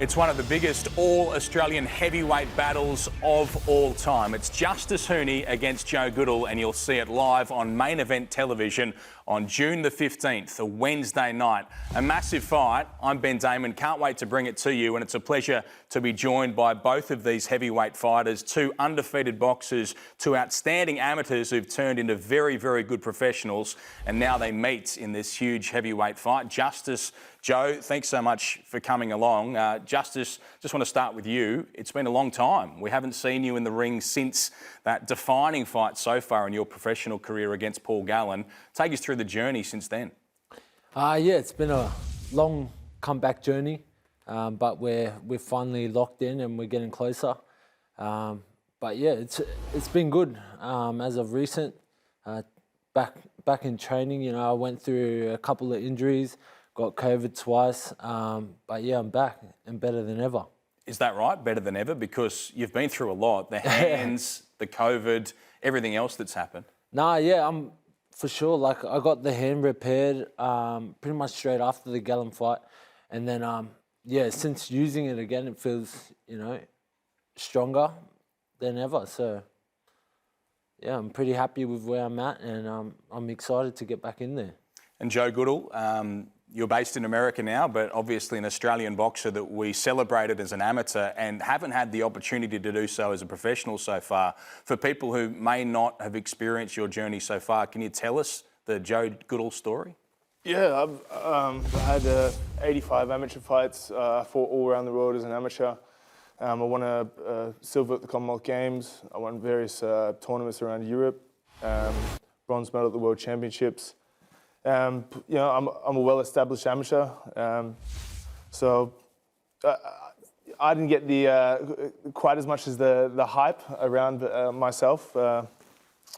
It's one of the biggest all-Australian heavyweight battles of all time. It's Justis Huni against Joe Goodall, and you'll see it live on Main Event Television on June the 15th, a Wednesday night. A massive fight. I'm Ben Damon. Can't wait to bring it to you, and it's a pleasure to be joined by both of these heavyweight fighters, two undefeated boxers, two outstanding amateurs who've turned into very, very good professionals, and now they meet in this huge heavyweight fight. Justis, Joe, thanks so much for coming along. Justis, just want to start with you. It's been a long time. We haven't seen you in the ring since that defining fight so far in your professional career against Paul Gallen. Take us through the journey since then. Yeah, it's been a long comeback journey, but we're finally locked in and we're getting closer. But yeah, it's been good as of recent. Back in training, you know, I went through a couple of injuries. Got COVID twice, but yeah, I'm back and better than ever. Is that right? Better than ever? Because you've been through a lot. The hands, the COVID, everything else that's happened. Nah, yeah, I'm for sure. Like, I got the hand repaired pretty much straight after the Gallen fight. And then, yeah, since using it again, it feels, you know, stronger than ever. So, yeah, I'm pretty happy with where I'm at, and I'm excited to get back in there. And Joe Goodall, you're based in America now, but obviously an Australian boxer that we celebrated as an amateur and haven't had the opportunity to do so as a professional so far. For people who may not have experienced your journey so far, can you tell us the Joe Goodall story? Yeah, I've had 85 amateur fights. I fought all around the world as an amateur. I won a silver at the Commonwealth Games. I won various tournaments around Europe, bronze medal at the World Championships. You know, I'm a well-established amateur, so I didn't get the quite as much as the hype around myself that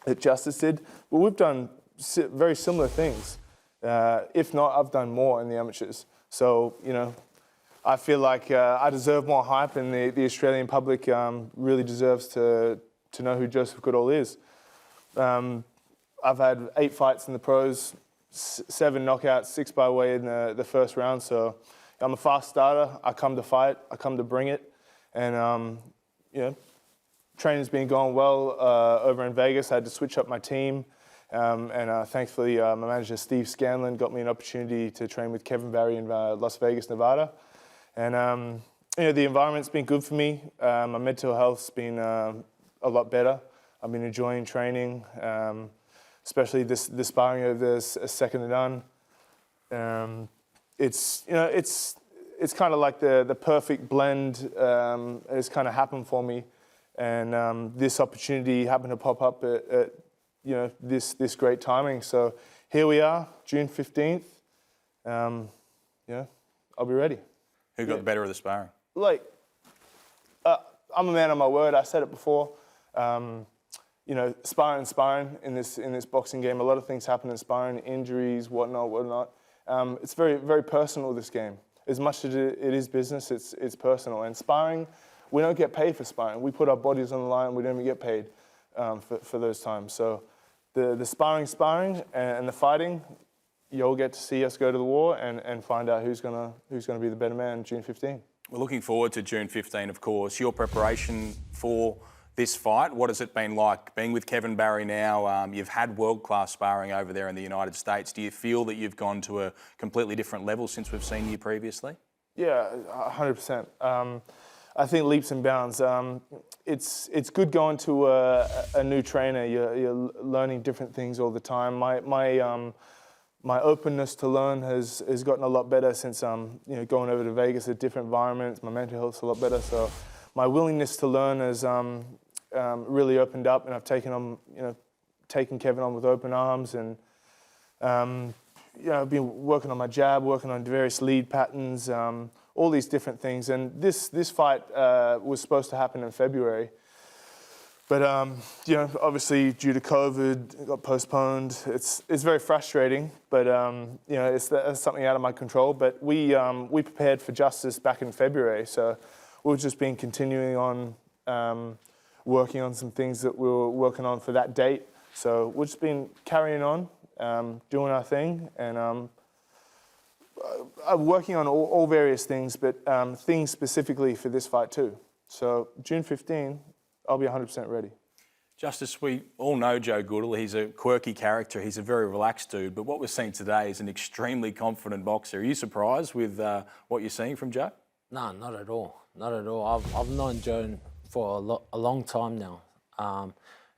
Justis did. But we've done very similar things. If not, I've done more in the amateurs. So, you know, I feel like I deserve more hype, and the Australian public really deserves to know who Joseph Goodall is. I've had 8 fights in the pros. 7 knockouts, 6 by way in the first round. So I'm a fast starter. I come to fight. I come to bring it. And, you know, training's been going well over in Vegas. I had to switch up my team. And thankfully, my manager, Steve Scanlon, got me an opportunity to train with Kevin Barry in Las Vegas, Nevada. And, you know, the environment's been good for me. My mental health's been a lot better. I've been enjoying training. Especially the sparring of this second to none. It's, you know, it's kind of like the perfect blend has kind of happened for me, and this opportunity happened to pop up at you know, this great timing. So here we are, June 15th. You know, I'll be ready. Who got the better of the sparring? Like, I'm a man of my word. I said it before. You know, sparring in this boxing game. A lot of things happen in sparring, injuries, whatnot. It's very, very personal, this game. As much as it is business, it's personal. And sparring, we don't get paid for sparring. We put our bodies on the line. We don't even get paid for those times. So the sparring and the fighting, you'll get to see us go to the war and find out who's gonna be the better man June 15. We're looking forward to June 15, of course. Your preparation for this fight, what has it been like? Being with Kevin Barry now, you've had world-class sparring over there in the United States. Do you feel that you've gone to a completely different level since we've seen you previously? Yeah, 100%. I think leaps and bounds. It's good going to a new trainer. You're learning different things all the time. My openness to learn has gotten a lot better since you know, going over to Vegas, a different environment. My mental health's a lot better. So my willingness to learn has really opened up, and I've taken Kevin on with open arms, and you know, I've been working on my jab, working on various lead patterns, all these different things. And this fight was supposed to happen in February, but you know, obviously due to COVID, it got postponed. It's very frustrating, but you know, that's something out of my control. But we prepared for Justis back in February, so we've just been continuing on. Working on some things that we were working on for that date. So we've just been carrying on, doing our thing, and working on all various things, but things specifically for this fight too. So June 15, I'll be 100% ready. Justis, we all know Joe Goodall. He's a quirky character. He's a very relaxed dude. But what we're seeing today is an extremely confident boxer. Are you surprised with what you're seeing from Joe? No, not at all. Not at all. I've known Joe for a long time now,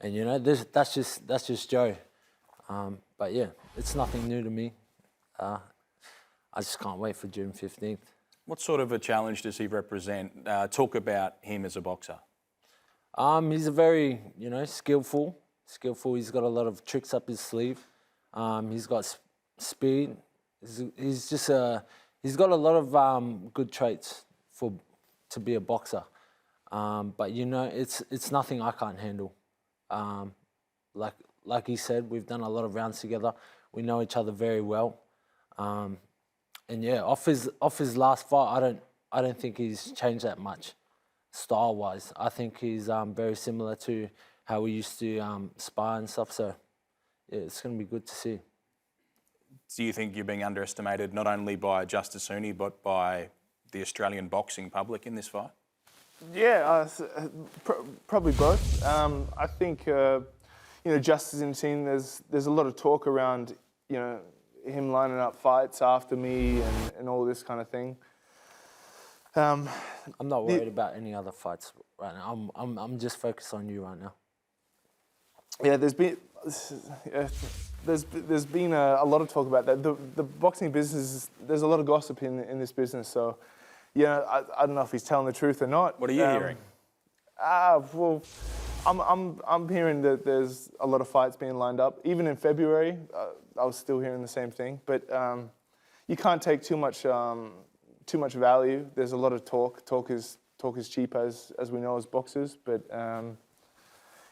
and you know that's just Joe. But yeah, it's nothing new to me. I just can't wait for June 15th. What sort of a challenge does he represent? Talk about him as a boxer. He's a very, skillful. He's got a lot of tricks up his sleeve. He's got speed. He's got a lot of good traits to be a boxer. But it's nothing I can't handle. Like he said, we've done a lot of rounds together. We know each other very well. And yeah, off his last fight, I don't think he's changed that much. Style-wise, I think he's very similar to how we used to spar and stuff. So, yeah, it's going to be good to see. Do you think you're being underestimated not only by Justis Huni but by the Australian boxing public in this fight? Yeah, probably both. I think Justis in the team. There's a lot of talk around him lining up fights after me and all this kind of thing. I'm not worried about any other fights right now. I'm just focused on you right now. Yeah, there's been a lot of talk about that. The boxing business, there's a lot of gossip in this business. So, I don't know if he's telling the truth or not. What are you hearing? Well, I'm hearing that there's a lot of fights being lined up. Even in February, I was still hearing the same thing. But you can't take too much value. There's a lot of talk. Talk is cheap, as we know as boxers. But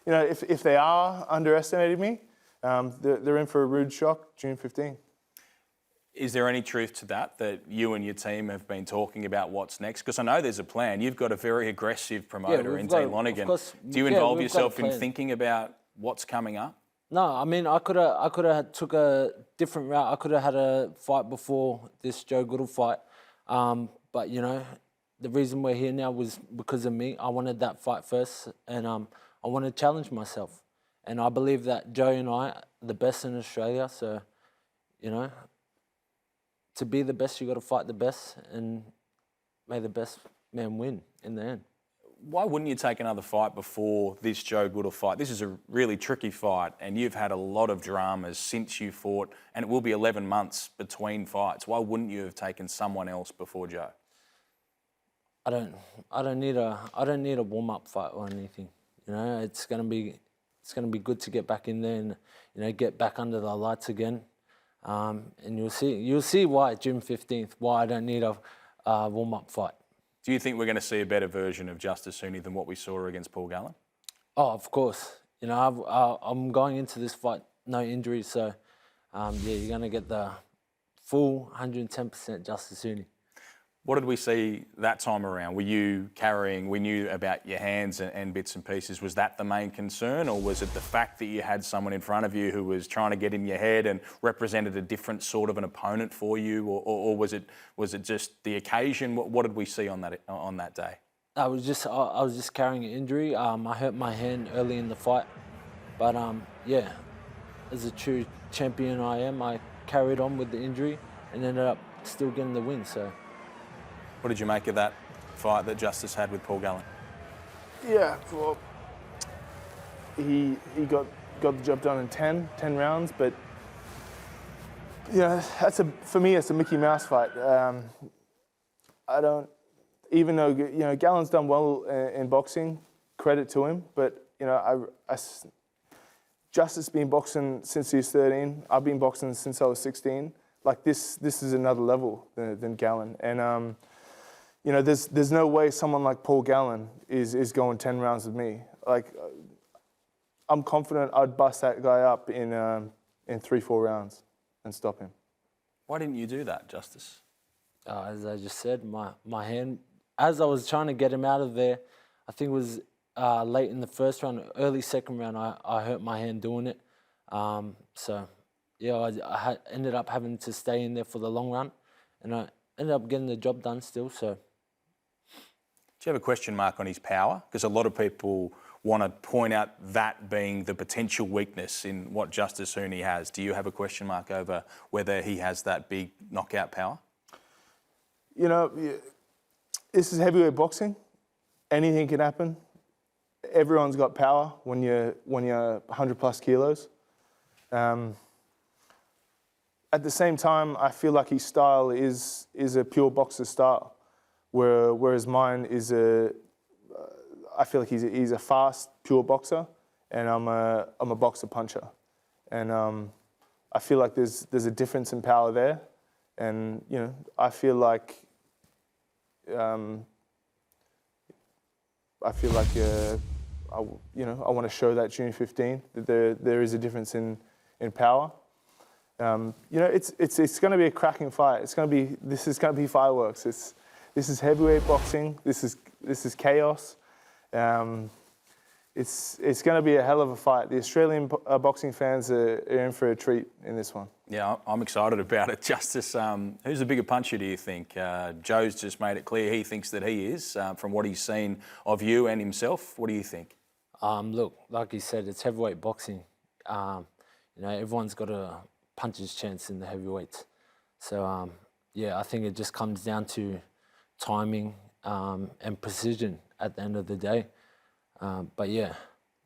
if they are underestimating me, they're in for a rude shock. June 15. Is there any truth to that you and your team have been talking about what's next? Because I know there's a plan. You've got a very aggressive promoter in Dean Lonergan. Do you involve yourself in thinking about what's coming up? No, I mean I could have took a different route. I could have had a fight before this Joe Goodall fight. But the reason we're here now was because of me. I wanted that fight first, and I want to challenge myself. And I believe that Joe and I are the best in Australia. So, to be the best, you got to fight the best, and may the best man win in the end. Why wouldn't you take another fight before this Joe Goodall fight? This is a really tricky fight, and you've had a lot of dramas since you fought, and it will be 11 months between fights. Why wouldn't you have taken someone else before Joe? I don't need a warm-up fight or anything. It's gonna be good to get back in there and get back under the lights again. And you'll see why June 15th, why I don't need a warm-up fight. Do you think we're going to see a better version of Justis Huni than what we saw against Paul Gallen? Oh, of course. I'm going into this fight no injuries, so you're going to get the full 110% Justis Huni. What did we see that time around? Were you carrying, we knew about your hands and bits and pieces. Was that the main concern, or was it the fact that you had someone in front of you who was trying to get in your head and represented a different sort of an opponent for you, or was it just the occasion? What did we see on that day? I was just carrying an injury. I hurt my hand early in the fight, but as a true champion I carried on with the injury and ended up still getting the win. So. What did you make of that fight that Justis had with Paul Gallen? Yeah, well, he got the job done in 10 rounds, but for me it's a Mickey Mouse fight. Even though Gallen's done well in boxing, credit to him, but Justis been boxing since he was 13. I've been boxing since I was 16. Like this is another level than Gallen, and. There's no way someone like Paul Gallen is going 10 rounds with me. Like, I'm confident I'd bust that guy up in 3-4 rounds and stop him. Why didn't you do that, Justis? As I just said, my hand, as I was trying to get him out of there, I think it was late in the first round, early second round, I hurt my hand doing it. I ended up having to stay in there for the long run. and I ended up getting the job done still. So. Do you have a question mark on his power? Because a lot of people want to point out that being the potential weakness in what Justis Huni has. Do you have a question mark over whether he has that big knockout power? You know, this is heavyweight boxing. Anything can happen. Everyone's got power when you're 100 plus kilos. At the same time, I feel like his style is a pure boxer style, whereas mine is I feel like he's a fast, pure boxer, and I'm a boxer puncher, and I feel like there's a difference in power there, and you know I feel like I want to show that June 15 that there is a difference in power. You know, it's going to be a cracking fight. This is going to be fireworks. This is heavyweight boxing. This is chaos. It's going to be a hell of a fight. The Australian boxing fans are in for a treat in this one. Yeah, I'm excited about it. Justis, who's the bigger puncher, do you think? Joe's just made it clear he thinks that he is, from what he's seen of you and himself. What do you think? Look, like he said, it's heavyweight boxing. You know, everyone's got a puncher's chance in the heavyweights. So, yeah, I think it just comes down to timing and precision at the end of the day. But yeah,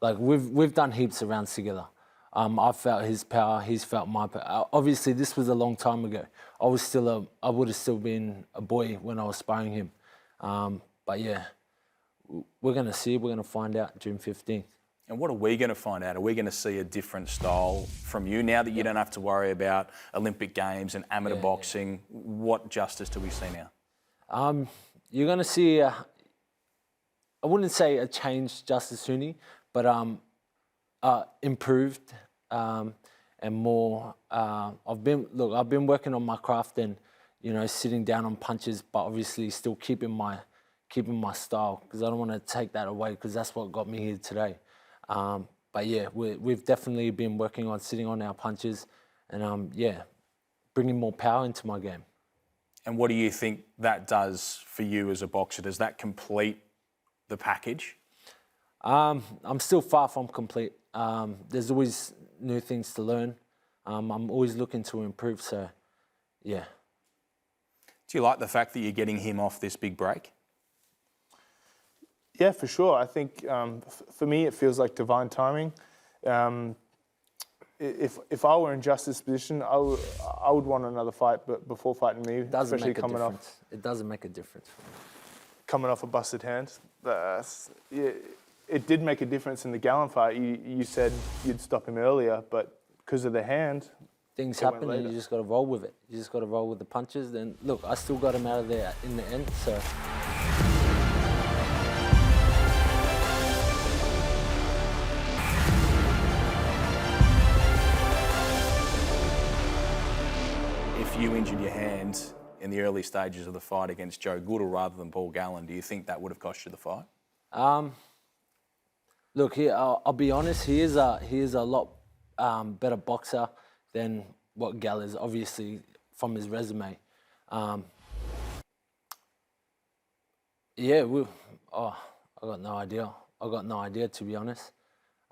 like we've done heaps of rounds together. I felt his power, he's felt my power. Obviously, this was a long time ago. I would have still been a boy when I was sparring him. But yeah, we're going to see, we're going to find out June 15th. And what are we going to find out? Are we going to see a different style from you now that you don't have to worry about Olympic Games and amateur boxing? Yeah. What Justis do we see now? You're going to see, I wouldn't say a changed Justis Huni, but improved and more. I've been working on my craft and, you know, sitting down on punches, but obviously still keeping my style, because I don't want to take that away, because that's what got me here today. But yeah, we've definitely been working on sitting on our punches and yeah, bringing more power into my game. And what do you think that does for you as a boxer? Does that complete the package? I'm still far from complete. There's always new things to learn. I'm always looking to improve, so yeah. Do you like the fact that you're getting him off this big break? Yeah, for sure. I think for me it feels like divine timing. If I were in Justis' position, I would want another fight, but before fighting me, especially coming off. It doesn't make a difference. Coming off a busted hand, it did make a difference in the Gallen fight. You said you'd stop him earlier, but because of the hand, things happen and you just got to roll with it. You just got to roll with the punches. Then look, I still got him out of there in the end, so. If you injured your hand in the early stages of the fight against Joe Goodall rather than Paul Gallen, do you think that would have cost you the fight? Look, I'll be honest. He is a lot better boxer than what Gal is, obviously, from his resume. Yeah, I got no idea. I got no idea, to be honest.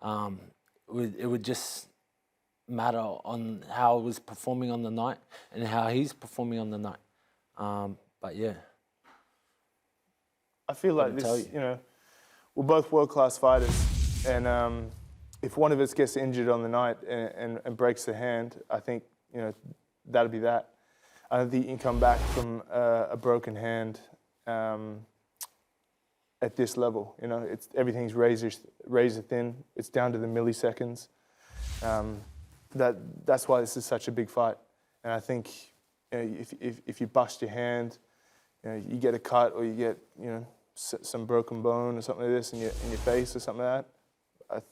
It would just matter on how I was performing on the night and how he's performing on the night. But yeah. I feel like this, you know, we're both world-class fighters, and if one of us gets injured on the night and breaks the hand, I think, you know, that'll be that. I don't think you can come back from a broken hand at this level. You know, everything's razor thin. It's down to the milliseconds. That's why this is such a big fight. And I think, you know, if you bust your hand, you know, you get a cut or you get, you know, some broken bone or something like this in your face or something like that,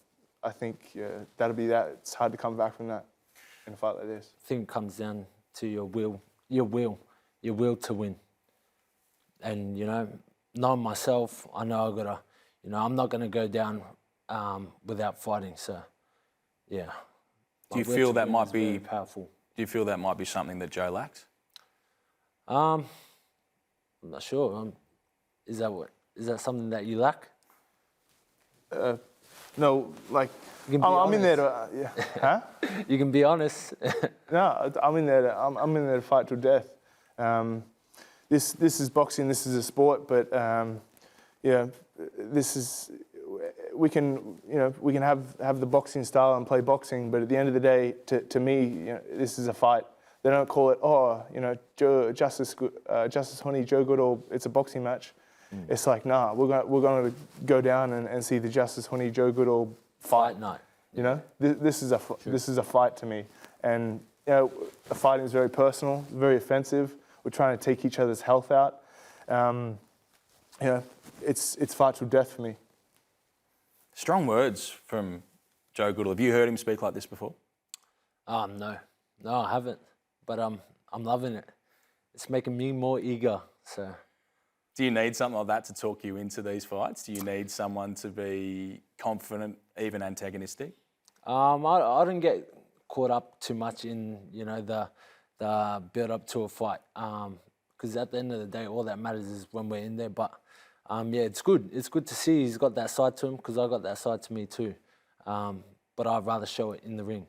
I think that'll be that. It's hard to come back from that in a fight like this. I think it comes down to your will to win. And, you know, knowing myself, I know I gotta, you know, I'm not gonna go down without fighting. So, yeah. Do you feel that might be powerful? Do you feel that might be something that Joe lacks? I'm not sure. Is that something that you lack? No, like You can be I'm in there honest. to, yeah. Huh? You can be honest. No, I'm in there. I'm in there to fight to death. This is boxing. This is a sport, but yeah, this is we can have the boxing style and play boxing, but at the end of the day, to me, this is a fight. They don't call it Justis Huni, Joe Goodall. It's a boxing match. It's like, nah, we're going to go down and see the Justis Huni, Joe Goodall fight. night. This is a fight to me, and the fighting is very personal, very offensive. We're trying to take each other's health out. It's fight to death for me. Strong words from Joe Goodall. Have you heard him speak like this before? No, I haven't. But I'm loving it. It's making me more eager. So. Do you need something like that to talk you into these fights? Do you need someone to be confident, even antagonistic? I don't get caught up too much in the build up to a fight. Because at the end of the day, all that matters is when we're in there. But yeah, it's good. It's good to see he's got that side to him because I got that side to me too. But I'd rather show it in the ring.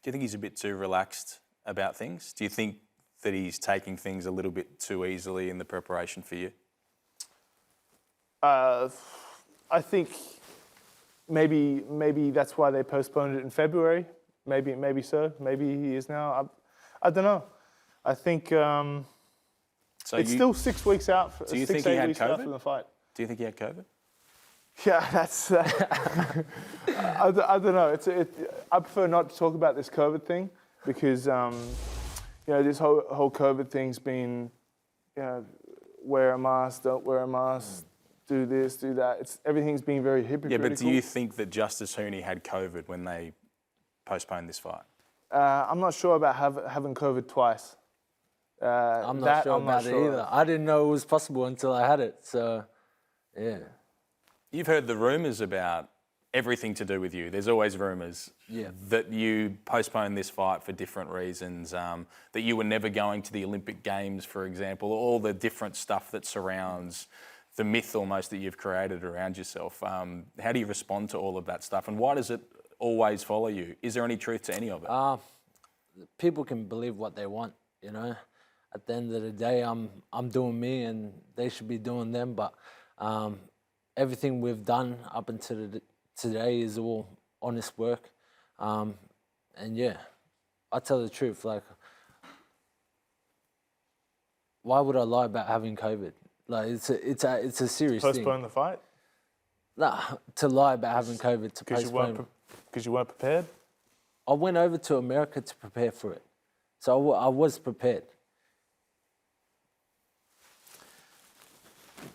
Do you think he's a bit too relaxed about things? Do you think that he's taking things a little bit too easily in the preparation for you? I think maybe that's why they postponed it in February. Maybe so. Maybe he is now. I don't know. I think it's still 6 weeks out. Do you think he had COVID? From the fight. Do you think he had COVID? Yeah, that's. I don't know. I prefer not to talk about this COVID thing because this whole COVID thing's been, wear a mask, don't wear a mask, do this, do that. Everything's been very hypocritical. Yeah, but do you think that Justis Huni had COVID when they postponed this fight? I'm not sure about having COVID twice. I'm not sure about it either. I didn't know it was possible until I had it. So, yeah. You've heard the rumours about everything to do with you. There's always rumours that you postponed this fight for different reasons, that you were never going to the Olympic Games, for example, all the different stuff that surrounds the myth almost that you've created around yourself. How do you respond to all of that stuff, and why does it always follow you? Is there any truth to any of it? People can believe what they want, At the end of the day, I'm doing me and they should be doing them, but everything we've done up until today is all honest work. And yeah, I tell the truth, like, why would I lie about having COVID? Like, it's a serious thing. Postpone the fight? Nah, to lie about having COVID, to postpone. Because you weren't prepared? I went over to America to prepare for it. So I was prepared.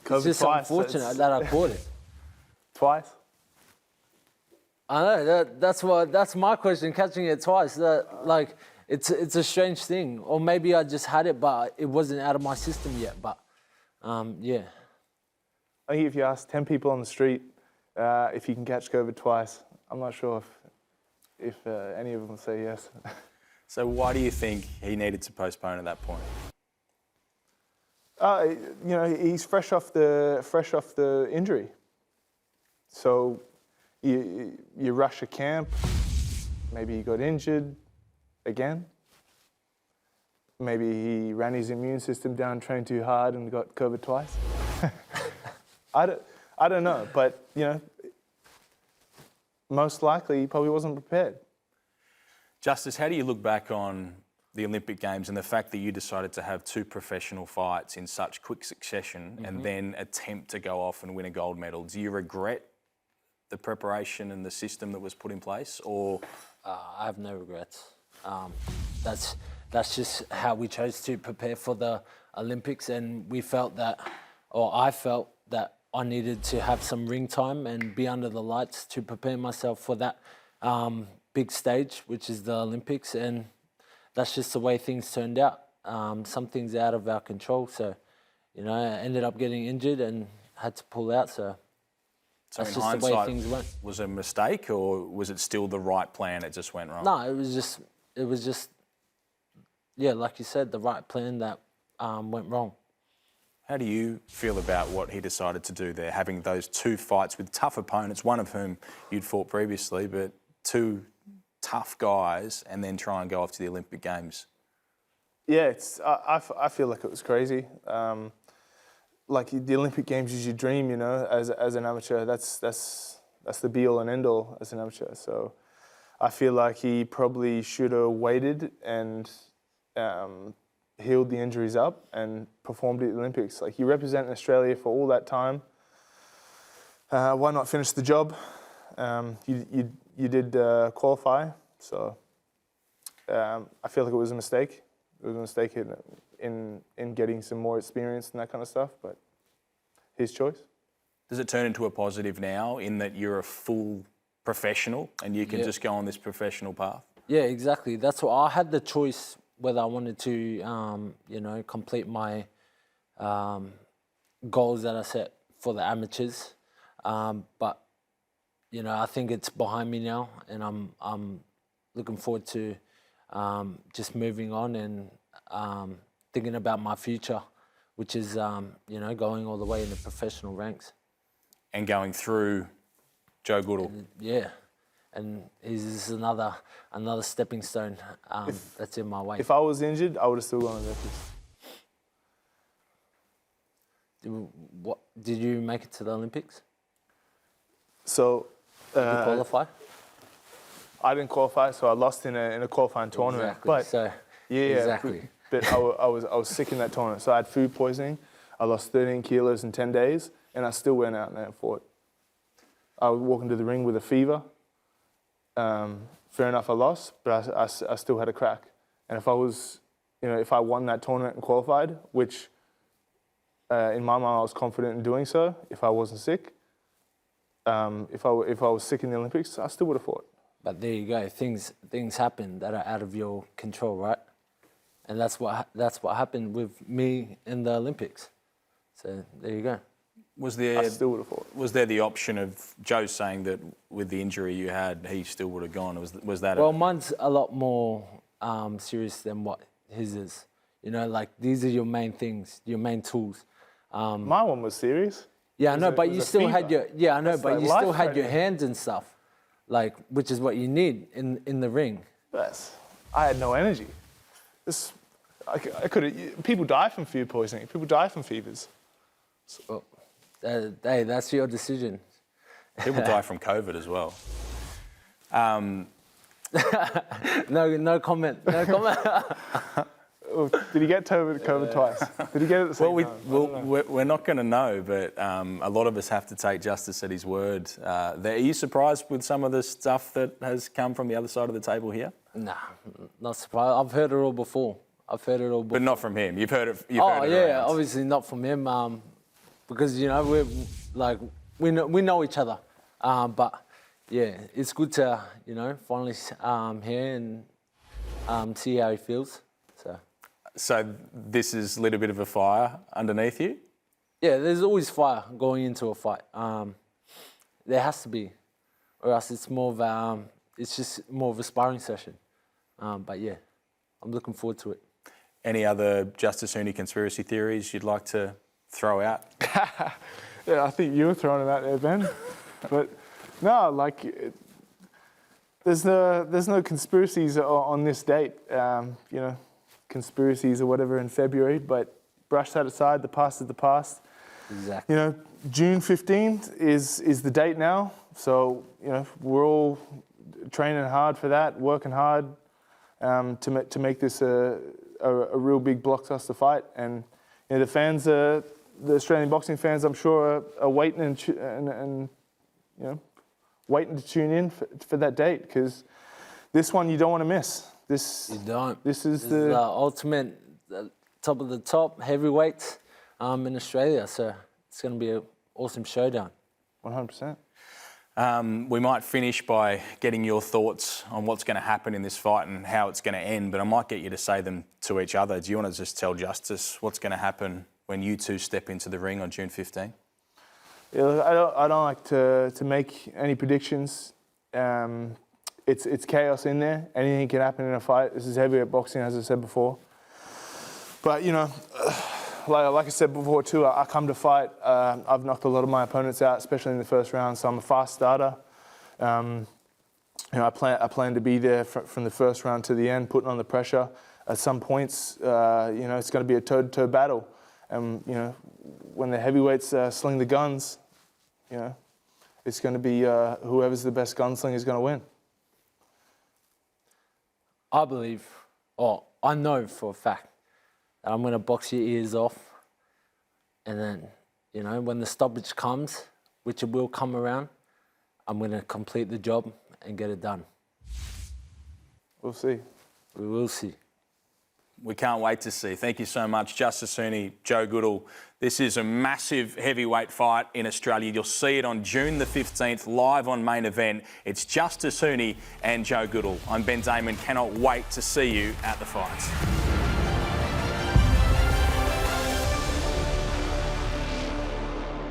It's just unfortunate that I caught it. Twice? I know, that's my question, catching it twice. It's a strange thing. Or maybe I just had it, but it wasn't out of my system yet. But, yeah. I think if you ask 10 people on the street if you can catch COVID twice, I'm not sure if any of them say yes. So why do you think he needed to postpone at that point? He's fresh off the injury. So you rush a camp, maybe he got injured again. Maybe he ran his immune system down, trained too hard and got COVID twice. I don't know, but most likely he probably wasn't prepared. Justis, how do you look back on the Olympic Games and the fact that you decided to have two professional fights in such quick succession and then attempt to go off and win a gold medal? Do you regret the preparation and the system that was put in place, or? I have no regrets. That's just how we chose to prepare for the Olympics, and we felt that, or I felt that I needed to have some ring time and be under the lights to prepare myself for that big stage, which is the Olympics, and that's just the way things turned out. Some things out of our control, so I ended up getting injured and had to pull out. So that's just the way things went. Was it a mistake, or was it still the right plan? It just went wrong. No, it was just, yeah, like you said, the right plan that went wrong. How do you feel about what he decided to do there, having those two fights with tough opponents, one of whom you'd fought previously, but two tough guys, and then try and go off to the Olympic Games? Yeah, I feel like it was crazy. Like the Olympic Games is your dream, you know, as an amateur. That's the be all and end all as an amateur. So I feel like he probably should have waited and healed the injuries up and performed at the Olympics. Like, you represented Australia for all that time. Why not finish the job? You did qualify, so I feel like it was a mistake. It was a mistake in getting some more experience and that kind of stuff, but his choice. Does it turn into a positive now in that you're a full professional and you can just go on this professional path? Yeah, exactly. That's what I had the choice whether I wanted to, you know, complete my goals that I set for the amateurs. But you know, I think it's behind me now, and I'm looking forward to just moving on and thinking about my future, which is you know, going all the way in the professional ranks. And going through Joe Goodall. Yeah, and he's another stepping stone that's in my way. If I was injured, I would have still gone to the Olympics. What did you make it to the Olympics? So Did you qualify? I didn't qualify, so I lost in a qualifying tournament. Exactly. But So, yeah, exactly. But I was sick in that tournament, so I had food poisoning. I lost 13 kilos in 10 days, and I still went out and fought. I was walking to the ring with a fever. Fair enough, I lost, but I still had a crack. And if I was, you know, if I won that tournament and qualified, which in my mind I was confident in doing so, if I wasn't sick, if I was sick in the Olympics, I still would have fought. But there you go. Things happen that are out of your control, right? And that's what happened with me in the Olympics. So there you go. I still would have fought. Was there the option of Joe saying that with the injury you had, he still would have gone? Was that? Well, mine's a lot more serious than what his is. You know, like, these are your main things, your main tools. My one was serious. Yeah, I know, but you still had your but you still had your life-threatening. hands and stuff, like, which is what you need in the ring. Yes, I had no energy. I could. People die from food poisoning. People die from fevers. Well, hey, that's your decision. People die from COVID as well. No comment. No comment. Oh, did he get COVID twice? Did he get it at the same time? We're not going to know, but a lot of us have to take Justis at his word. Are you surprised with some of the stuff that has come from the other side of the table here? Nah, not surprised. I've heard it all before. But not from him. You've heard it. Yeah, obviously not from him, because, you know, we know each other. But yeah, it's good to, you know, finally hear and see how he feels. So this is a little bit of a fire underneath you? Yeah, there's always fire going into a fight. There has to be, or else it's more of it's just more of a sparring session. But yeah, I'm looking forward to it. Any other Justis Huni conspiracy theories you'd like to throw out? Yeah, I think you were throwing it out there, Ben. But no, like, there's no conspiracies on this date. You know, conspiracies or whatever in February, but brush that aside. The past is the past. Exactly. You know, June 15th is the date now. So, you know, we're all training hard for that, working hard to make this a real big blockbuster fight. And, you know, the fans, the Australian boxing fans, I'm sure, are waiting and you know, waiting to tune in for that date, because this one you don't want to miss. You don't. This is the ultimate, top of the top heavyweights in Australia. So it's going to be an awesome showdown. 100%. We might finish by getting your thoughts on what's going to happen in this fight and how it's going to end, but I might get you to say them to each other. Do you want to just tell Justis what's going to happen when you two step into the ring on June 15? Yeah, look, I don't like to make any predictions. It's chaos in there. Anything can happen in a fight. This is heavyweight boxing, as I said before. But, you know, like I said before too, I come to fight. I've knocked a lot of my opponents out, especially in the first round, so I'm a fast starter. You know, I plan to be there from the first round to the end, putting on the pressure. At some points, you know, it's going to be a toe-to-toe battle. And, you know, when the heavyweights sling the guns, you know, it's going to be whoever's the best gunslinger is going to win. I believe, or I know for a fact, that I'm going to box your ears off. And then, you know, when the stoppage comes, which it will come around, I'm going to complete the job and get it done. We'll see. We will see. We can't wait to see. Thank you so much, Justis Huni, Joe Goodall. This is a massive heavyweight fight in Australia. You'll see it on June the 15th, live on Main Event. It's Justis Huni and Joe Goodall. I'm Ben Damon. Cannot wait to see you at the fights.